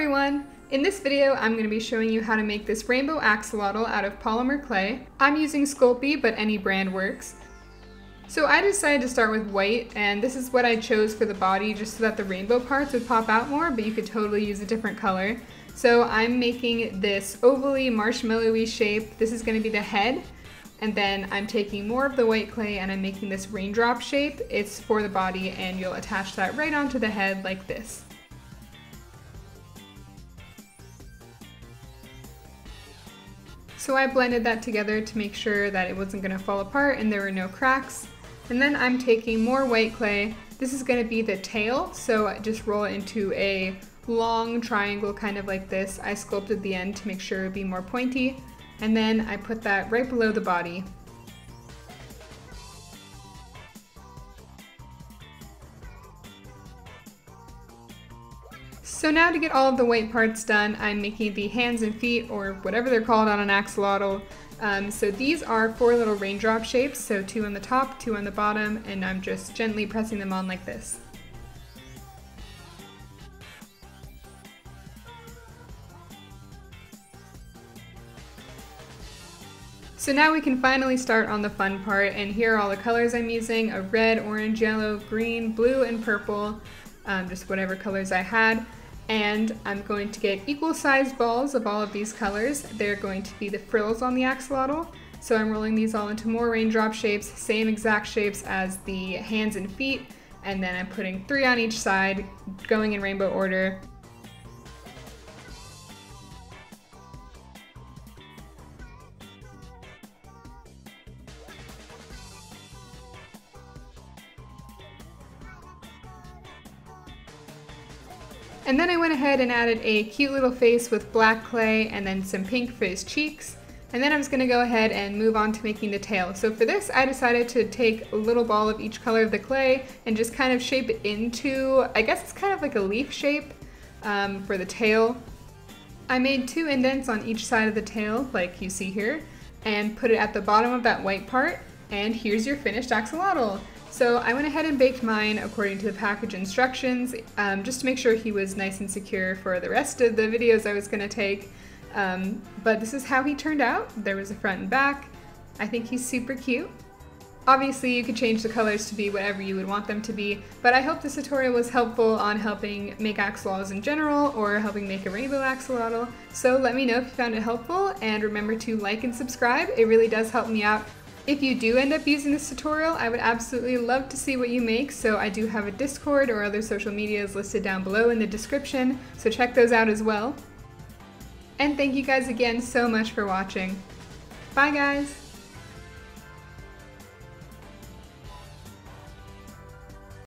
everyone! In this video, I'm going to be showing you how to make this rainbow axolotl out of polymer clay. I'm using Sculpey, but any brand works. So I decided to start with white, and this is what I chose for the body just so that the rainbow parts would pop out more, but you could totally use a different color. So I'm making this ovally, marshmallowy shape. This is going to be the head. And then I'm taking more of the white clay and I'm making this raindrop shape. It's for the body, and you'll attach that right onto the head like this. So I blended that together to make sure that it wasn't going to fall apart and there were no cracks. And then I'm taking more white clay. This is going to be the tail, so I just roll it into a long triangle kind of like this. I sculpted the end to make sure it would be more pointy. And then I put that right below the body. So now to get all of the white parts done, I'm making the hands and feet, or whatever they're called on an axolotl. So these are 4 little raindrop shapes, so 2 on the top, 2 on the bottom, and I'm just gently pressing them on like this. So now we can finally start on the fun part, and here are all the colors I'm using: a red, orange, yellow, green, blue, and purple, just whatever colors I had. And I'm going to get equal sized balls of all of these colors. They're going to be the frills on the axolotl. So I'm rolling these all into more raindrop shapes, same exact shapes as the hands and feet, and then I'm putting 3 on each side, going in rainbow order. And then I went ahead and added a cute little face with black clay and then some pink for his cheeks. And then I'm just going to go ahead and move on to making the tail. So for this, I decided to take a little ball of each color of the clay and just kind of shape it into, I guess it's kind of like a leaf shape for the tail. I made 2 indents on each side of the tail, like you see here, and put it at the bottom of that white part. And here's your finished axolotl. So I went ahead and baked mine according to the package instructions, just to make sure he was nice and secure for the rest of the videos I was going to take. But this is how he turned out. There was a front and back. I think he's super cute. Obviously you could change the colors to be whatever you would want them to be, but I hope this tutorial was helpful on helping make axolotls in general or helping make a rainbow axolotl. So let me know if you found it helpful, and remember to like and subscribe. It really does help me out. If you do end up using this tutorial, I would absolutely love to see what you make, so I do have a Discord or other social medias listed down below in the description, so check those out as well. And thank you guys again so much for watching. Bye guys!